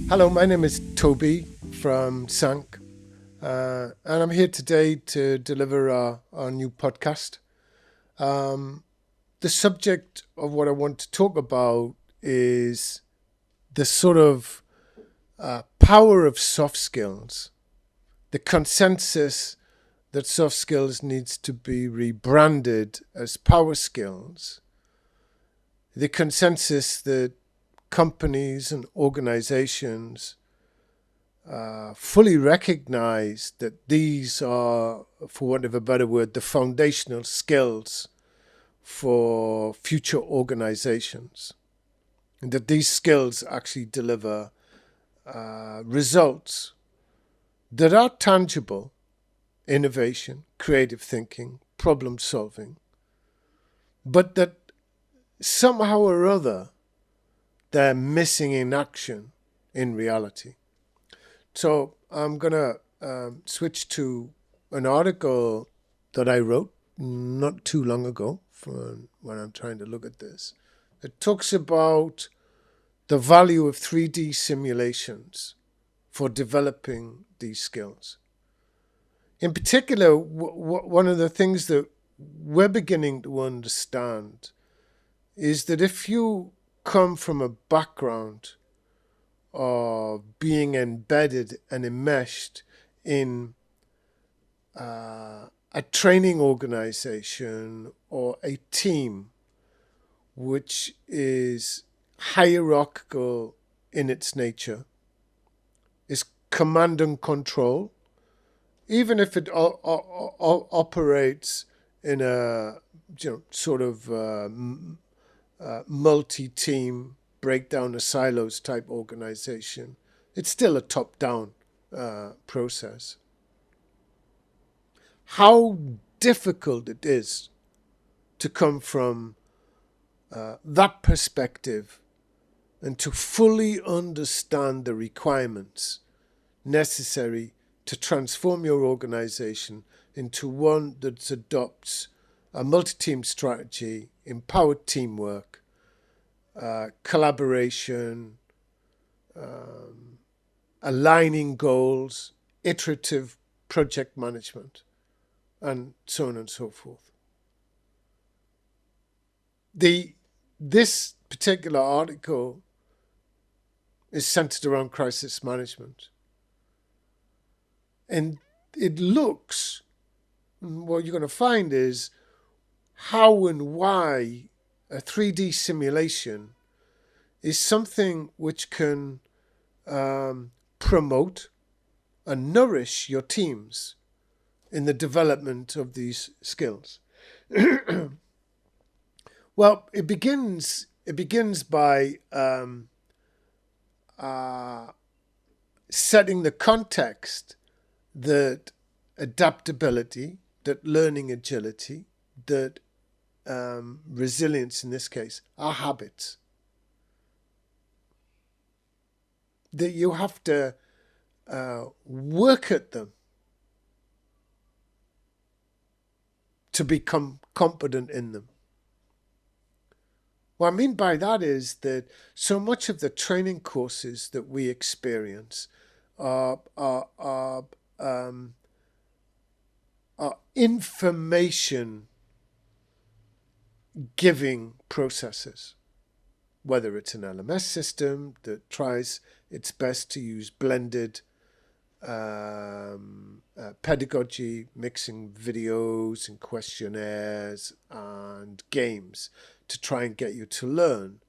Hello, my name is Toby from CinQ, and I'm here today to deliver our new podcast. Um, the subject of what I want to talk about is the sort of power of soft skills, the consensus that soft skills needs to be rebranded as power skills, the consensus that companies and organizations fully recognize that these are, for want of a better word, the foundational skills for future organizations, and that these skills actually deliver results that are tangible: innovation, creative thinking, problem solving, but that somehow or other they're missing in action in reality. So I'm going to switch to an article that I wrote not too long ago when I'm trying to look at this. It talks about the value of 3D simulations for developing these skills. In particular, one of the things that we're beginning to understand is that if you come from a background of being embedded and enmeshed in a training organization or a team which is hierarchical in its nature, is command and control, even if it operates in a sort of multi-team breakdown of silos type organization, it's still a top-down process. How difficult it is to come from that perspective and to fully understand the requirements necessary to transform your organization into one that adopts a multi-team strategy, empowered teamwork, collaboration, aligning goals, iterative project management, and so on and so forth. This particular article is centered around crisis management. And it looks, what you're going to find is how and why a 3D simulation is something which can promote and nourish your teams in the development of these skills. Well, it begins by setting the context that adaptability, that learning agility, that resilience in this case are habits. That you have to work at them to become competent in them. What I mean by that is that so much of the training courses that we experience are information giving processes, whether it's an LMS system that tries its best to use blended pedagogy, mixing videos and questionnaires and games to try and get you to learn.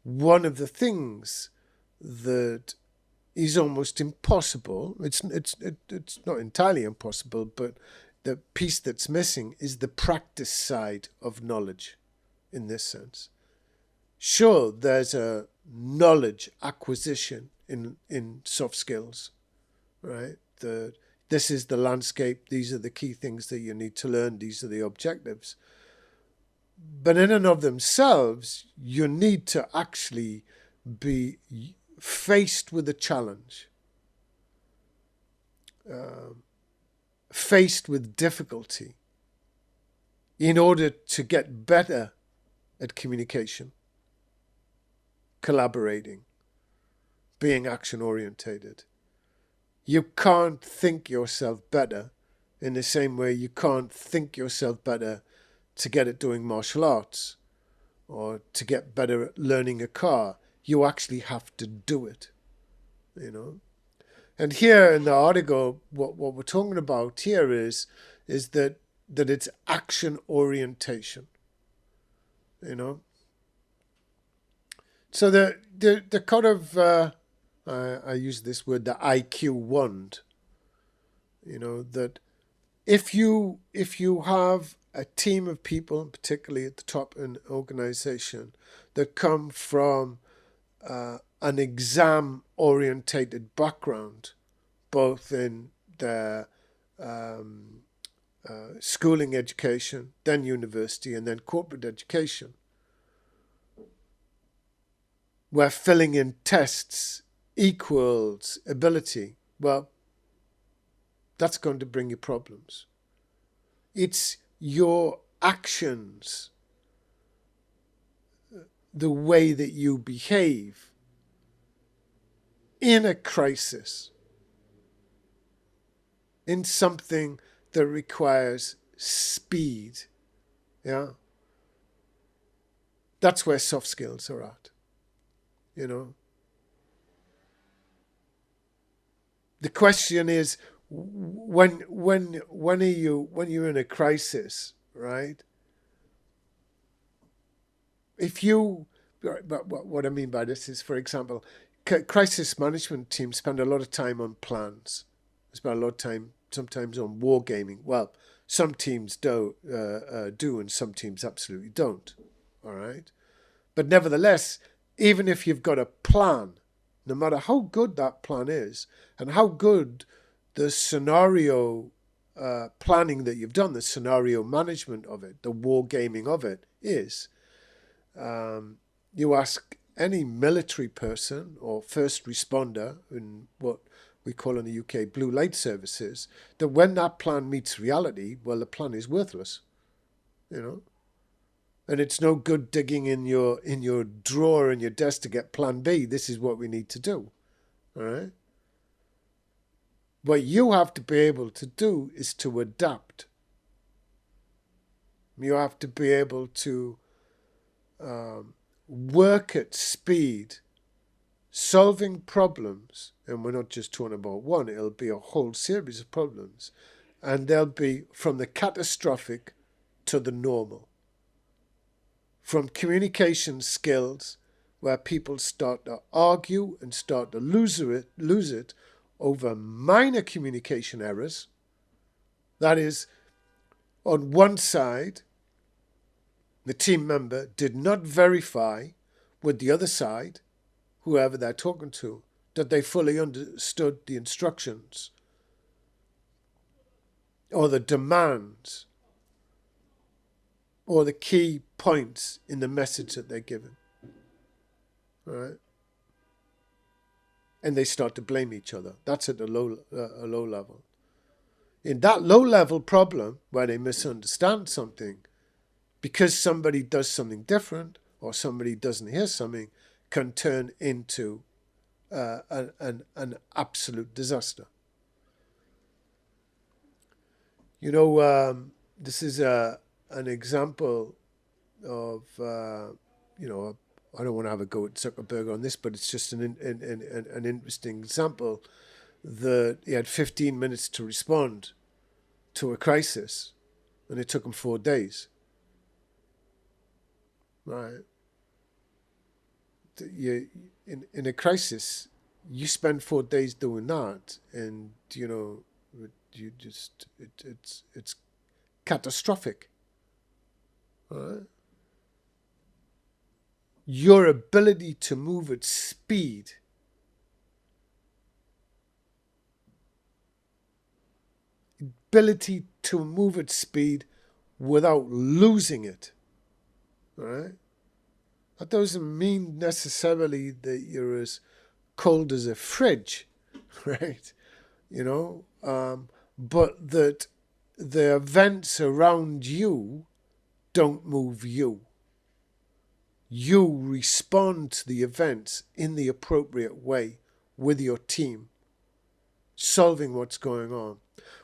One of the things that is almost impossible, it's not entirely impossible, but the piece that's missing is the practice side of knowledge in this sense. Sure, there's a knowledge acquisition in soft skills, right? This is the landscape, these are the key things that you need to learn, these are the objectives. But in and of themselves, you need to actually be faced with a challenge, faced with difficulty, in order to get better at communication, collaborating, being action orientated. You can't think yourself better in the same way you can't think yourself better to get at doing martial arts or to get better at learning a car. You actually have to do it, you know. And here in the article, what we're talking about here is that it's action orientation, you know. So the kind of I use this word, the IQ wand, you know, that if you have a team of people, particularly at the top in an organization, that come from an exam-orientated background, both in their schooling education, then university, and then corporate education, where filling in tests equals ability, well, that's going to bring you problems. It's your actions, the way that you behave in a crisis, in something that requires speed. Yeah, that's where soft skills are at. You know, the question is, when you're in a crisis, right? If you, what I mean by this is, for example, crisis management teams spend a lot of time on plans. They spend a lot of time sometimes on wargaming. Well, some teams do, and some teams absolutely don't. All right, but nevertheless, even if you've got a plan, no matter how good that plan is and how good the scenario planning that you've done, the scenario management of it, the wargaming of it is, you ask any military person or first responder in what we call in the UK blue light services, that when that plan meets reality, well, the plan is worthless, you know. And it's no good digging in your drawer in your desk to get plan B. This is what we need to do. All right? What you have to be able to do is to adapt. You have to be able to work at speed, solving problems. And we're not just talking about one. It'll be a whole series of problems. And they'll be from the catastrophic to the normal. From communication skills, where people start to argue and start to lose it over minor communication errors. That is, on one side, the team member did not verify with the other side, whoever they're talking to, that they fully understood the instructions or the demands or the key points in the message that they're given. All right? And they start to blame each other. That's at a low level. In that low level problem, where they misunderstand something, because somebody does something different or somebody doesn't hear something, can turn into an absolute disaster. You know, this is an example of, I don't want to have a go at Zuckerberg on this, but it's just an interesting example that he had 15 minutes to respond to a crisis, and it took him 4 days. Right? In a crisis, you spend 4 days doing that, and it's catastrophic. Right? Your ability to move at speed without losing it. All right? That doesn't mean necessarily that you're as cold as a fridge, right? But that the events around you don't move you. You respond to the events in the appropriate way with your team, solving what's going on.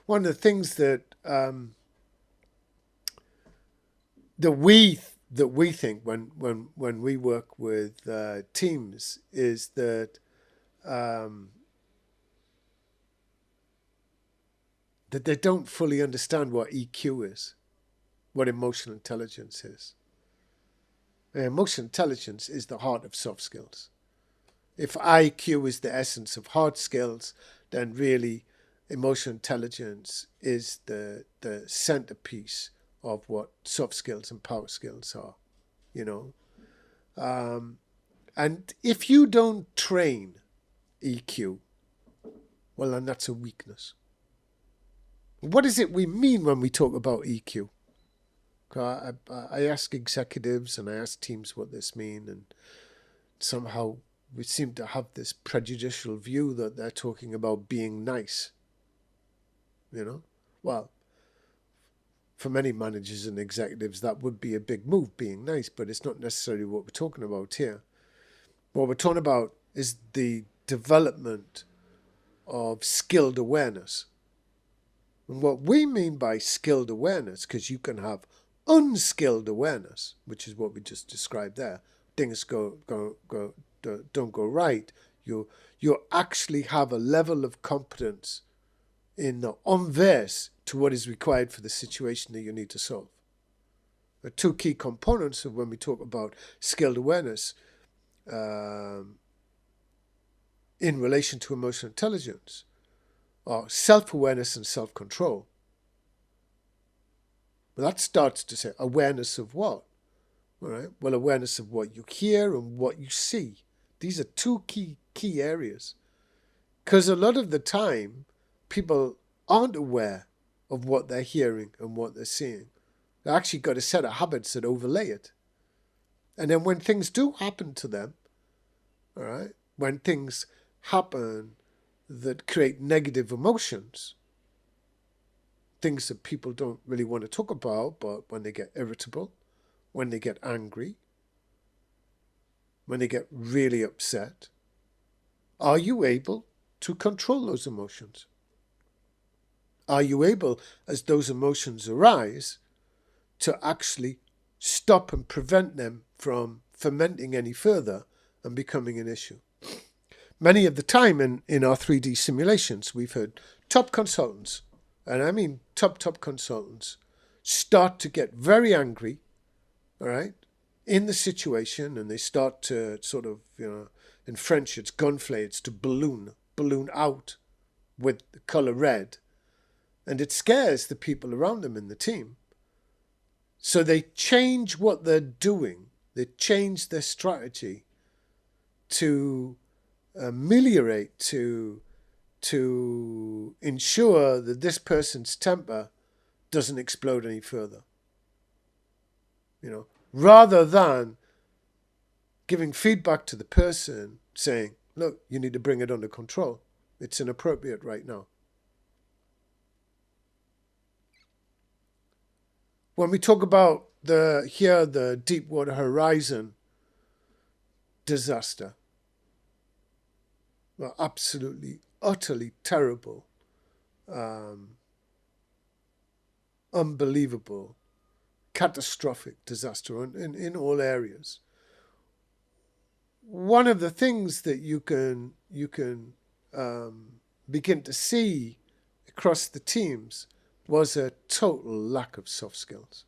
One of the things that we think when we work with teams is that that they don't fully understand what EQ is, what emotional intelligence is. Emotional intelligence is the heart of soft skills. If IQ is the essence of hard skills, then really emotional intelligence is the centerpiece of what soft skills and power skills are, you know. And if you don't train EQ, well, then that's a weakness. What is it we mean when we talk about EQ? I ask executives and I ask teams what this means, and somehow we seem to have this prejudicial view that they're talking about being nice. You know? Well, for many managers and executives, that would be a big move, being nice, but it's not necessarily what we're talking about here. What we're talking about is the development of skilled awareness. And what we mean by skilled awareness, because you can have unskilled awareness, which is what we just described there. Things don't go right. You actually have a level of competence in the inverse to what is required for the situation that you need to solve. The two key components of when we talk about skilled awareness in relation to emotional intelligence are self-awareness and self-control. Well, that starts to say awareness of what? All right. Well, awareness of what you hear and what you see. These are two key areas. Because a lot of the time, people aren't aware of what they're hearing and what they're seeing. They've actually got a set of habits that overlay it. And then when things do happen to them, all right, when things happen that create negative emotions, things that people don't really want to talk about, but when they get irritable, when they get angry, when they get really upset, are you able to control those emotions? Are you able, as those emotions arise, to actually stop and prevent them from fermenting any further and becoming an issue? Many of the time in our 3D simulations, we've heard top consultants, and I mean top consultants, start to get very angry, all right, in the situation, and they start to sort of, in French it's gonfler, it's to balloon out with the color red, and it scares the people around them in the team. So they change what they're doing, they change their strategy to ameliorate, to ensure that this person's temper doesn't explode any further. Rather than giving feedback to the person saying, look, you need to bring it under control. It's inappropriate right now. When we talk about the Deepwater Horizon disaster, well, absolutely, utterly terrible, unbelievable, catastrophic disaster in all areas. One of the things that you can begin to see across the teams was a total lack of soft skills.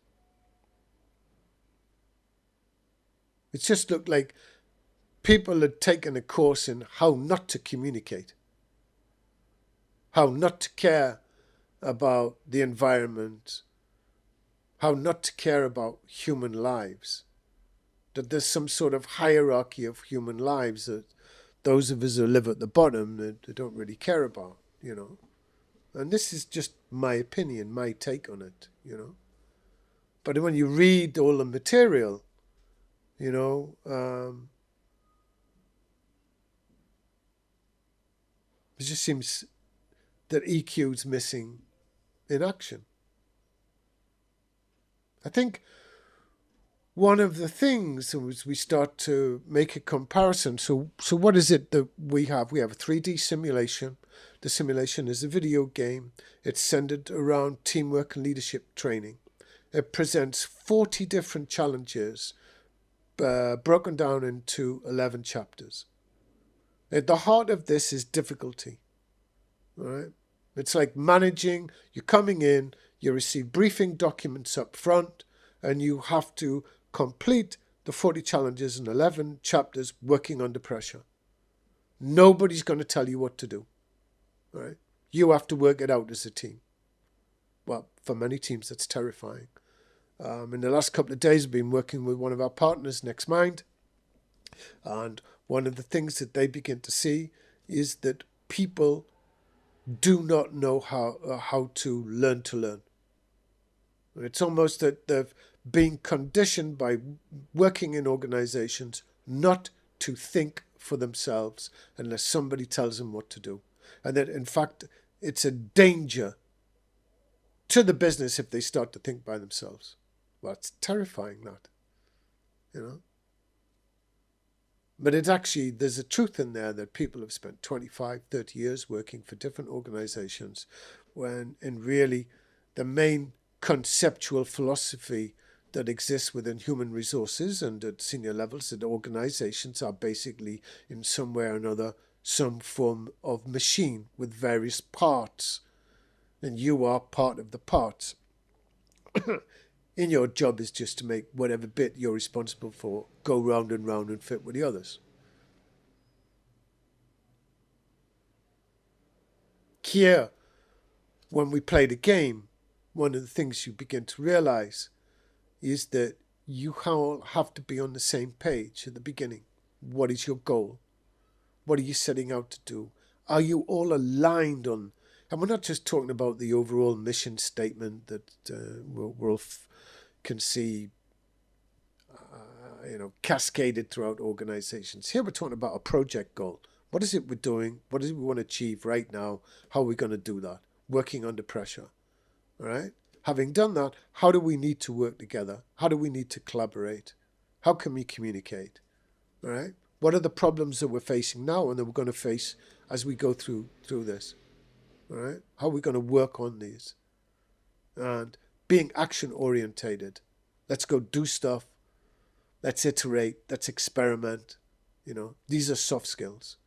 It just looked like people had taken a course in how not to communicate, how not to care about the environment, how not to care about human lives, that there's some sort of hierarchy of human lives that those of us who live at the bottom they don't really care about, And this is just my opinion, my take on it, But when you read all the material, it just seems that EQ is missing in action. I think one of the things was we start to make a comparison. So what is it that we have? We have a 3D simulation. The simulation is a video game. It's centered around teamwork and leadership training. It presents 40 different challenges broken down into 11 chapters. At the heart of this is difficulty. All right? It's like managing, you're coming in, you receive briefing documents up front, and you have to complete the 40 challenges in 11 chapters working under pressure. Nobody's going to tell you what to do. All right? You have to work it out as a team. Well, for many teams, that's terrifying. In the last couple of days, I've been working with one of our partners, NextMind, and one of the things that they begin to see is that people do not know how to learn. It's almost that they've been conditioned by working in organizations not to think for themselves unless somebody tells them what to do. And that, in fact, it's a danger to the business if they start to think by themselves. Well, it's terrifying, that, you know. But it's actually, there's a truth in there that people have spent 25, 30 years working for different organizations when in really the main conceptual philosophy that exists within human resources and at senior levels that organizations are basically in some way or another some form of machine with various parts, and you are part of the parts. And your job is just to make whatever bit you're responsible for go round and fit with the others. Here, when we play the game, one of the things you begin to realize is that you all have to be on the same page at the beginning. What is your goal? What are you setting out to do? Are you all aligned on? And we're not just talking about the overall mission statement that we'll can see, cascaded throughout organizations. Here we're talking about a project goal. What is it we're doing? What is it we want to achieve right now? How are we going to do that? Working under pressure. All right? Having done that, how do we need to work together? How do we need to collaborate? How can we communicate? All right? What are the problems that we're facing now and that we're going to face as we go through this? All right? How are we going to work on these? And being action orientated. Let's go do stuff. Let's iterate. Let's experiment. These are soft skills.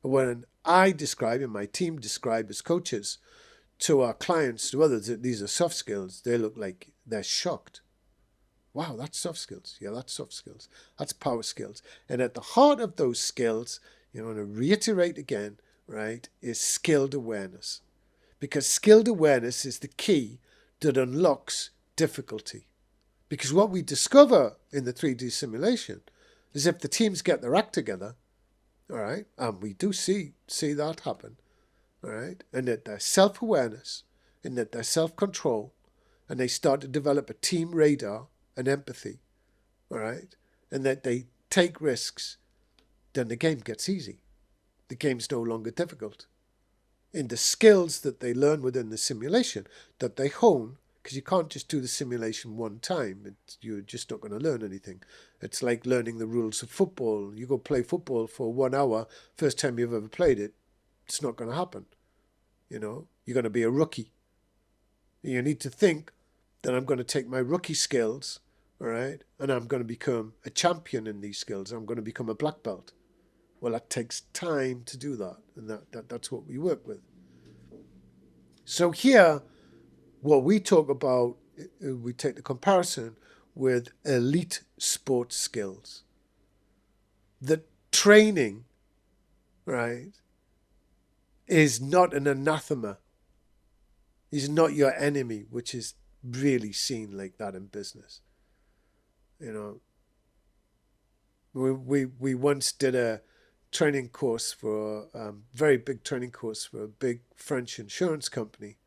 When I describe and my team describe as coaches to our clients, to others, that these are soft skills, they look like they're shocked. Wow, that's soft skills. Yeah, that's soft skills. That's power skills. And at the heart of those skills, I want to reiterate again, right, is skilled awareness. Because skilled awareness is the key that unlocks difficulty. Because what we discover in the 3D simulation is if the teams get their act together, all right, and we do see that happen, all right, and that their self-awareness and that their self-control, and they start to develop a team radar and empathy, all right, and that they take risks, then the game gets easy. The game's no longer difficult. In the skills that they learn within the simulation, that they hone, because you can't just do the simulation one time. You're just not going to learn anything. It's like learning the rules of football. You go play football for 1 hour, first time you've ever played it, it's not going to happen. You're going to be a rookie. You need to think that I'm going to take my rookie skills, all right, and I'm going to become a champion in these skills. I'm going to become a black belt. Well, that takes time to do that, and that's what we work with. So here, what we talk about, we take the comparison with elite sports skills. The training, right, is not an anathema. Is not your enemy, which is really seen like that in business. We once did a training course for very big training course for a big French insurance company.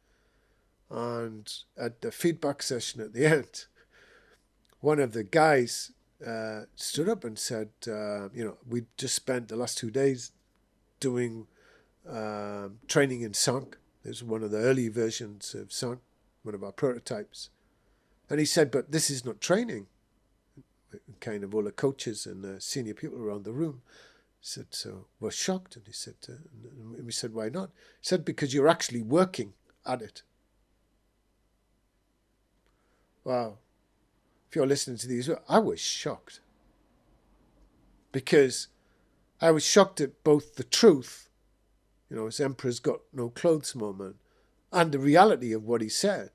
And at the feedback session at the end, one of the guys stood up and said, we just spent the last 2 days doing training in CinQ. It was one of the early versions of CinQ, one of our prototypes. And he said, but this is not training. kind of all the coaches and senior people around the room said, so we're shocked. And he said, and we said, why not? He said, because you're actually working at it. Wow. If you're listening to these, I was shocked. Because I was shocked at both the truth, his emperor's got no clothes moment, and the reality of what he said.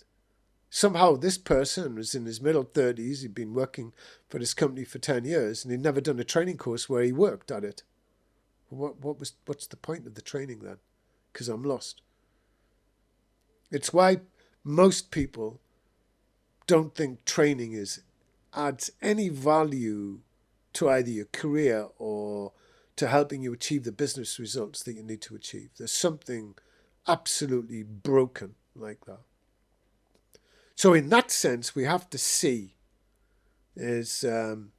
Somehow this person was in his middle 30s, he'd been working for this company for 10 years, and he'd never done a training course where he worked at it. What's the point of the training then? Because I'm lost. It's why most people don't think training adds any value to either your career or to helping you achieve the business results that you need to achieve. There's something absolutely broken like that. So in that sense, we have to see, as one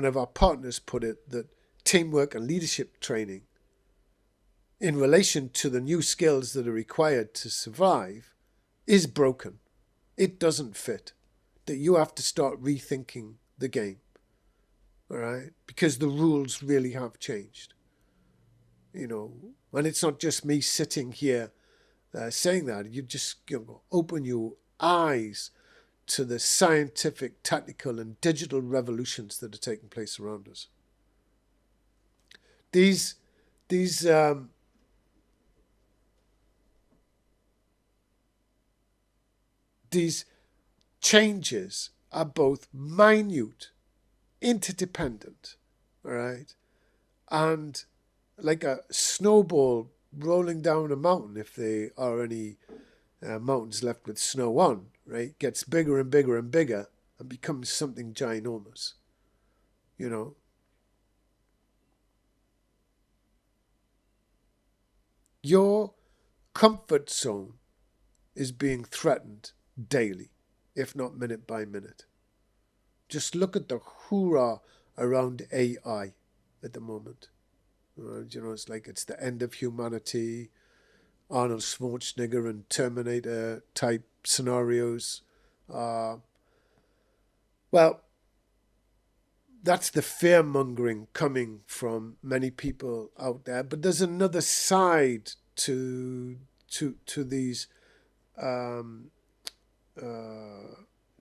of our partners put it, that teamwork and leadership training in relation to the new skills that are required to survive is broken. It doesn't fit. That you have to start rethinking the game. All right? Because the rules really have changed. And it's not just me sitting here saying that. You just open your eyes to the scientific, technical, and digital revolutions that are taking place around us. These changes are both minute, interdependent, all right, and like a snowball rolling down a mountain, if there are any mountains left with snow on, right, gets bigger and bigger and bigger and becomes something ginormous, Your comfort zone is being threatened daily, if not minute by minute. Just look at the hoorah around AI at the moment. It's like it's the end of humanity, Arnold Schwarzenegger and Terminator type scenarios. Well, that's the fear-mongering coming from many people out there. But there's another side to these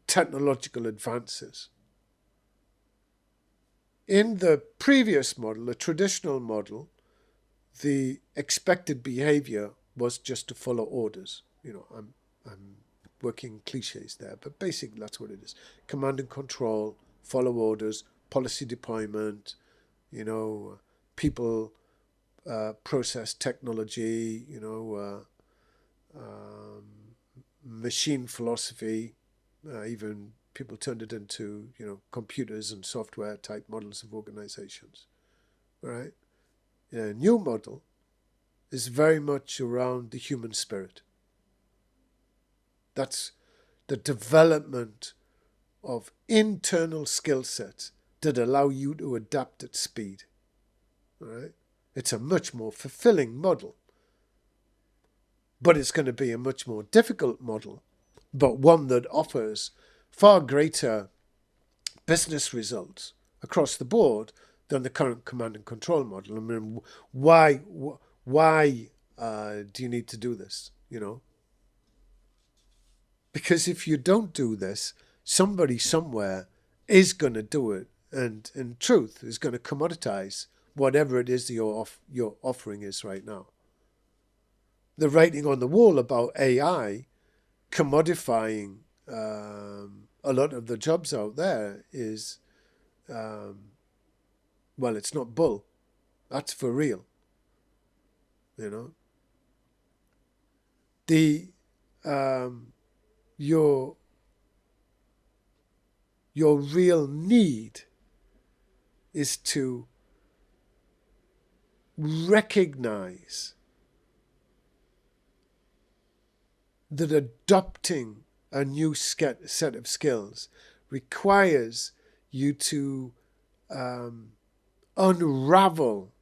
technological advances. In the previous model, a traditional model, the expected behavior was just to follow orders. I'm working cliches there, but basically that's what it is. Command and control, follow orders, policy deployment, people, process technology, machine philosophy, even people turned it into, computers and software type models of organizations, right? A new model is very much around the human spirit. That's the development of internal skill sets that allow you to adapt at speed. All right? It's a much more fulfilling model. But it's going to be a much more difficult model, but one that offers far greater business results across the board than the current command and control model. I mean, why do you need to do this? Because if you don't do this, somebody somewhere is going to do it, and in truth is going to commoditize whatever it is that your offering is right now. The writing on the wall about AI commodifying a lot of the jobs out there is, it's not bull. That's for real. Your real need is to recognize that adopting a new set of skills requires you to unravel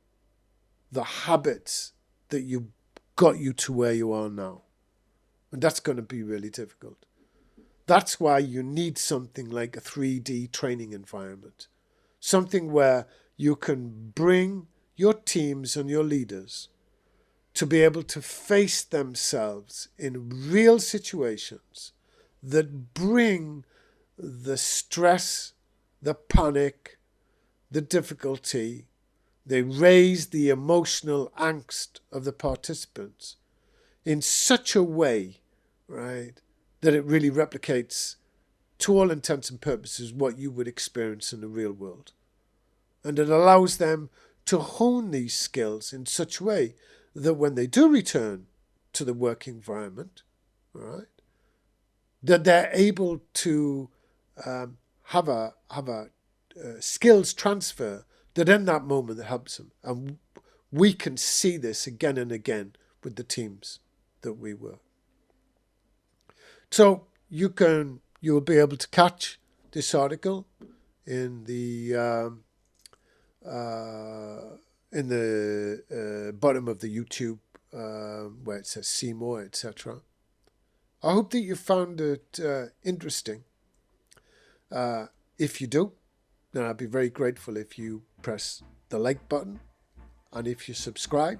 the habits that got you to where you are now. And that's going to be really difficult. That's why you need something like a 3D training environment, something where you can bring your teams and your leaders to be able to face themselves in real situations that bring the stress, the panic, the difficulty. They raise the emotional angst of the participants in such a way, right, that it really replicates, to all intents and purposes, what you would experience in the real world. And it allows them to hone these skills in such a way that when they do return to the work environment, right, that they're able to have a skills transfer that in that moment helps them. And we can see this again and again with the teams that we work. So you'll be able to catch this article in the bottom of the YouTube where it says see more, etc. I hope that you found it interesting. If you do, then I'd be very grateful if you press the like button and if you subscribe.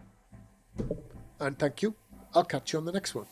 And thank you. I'll catch you on the next one.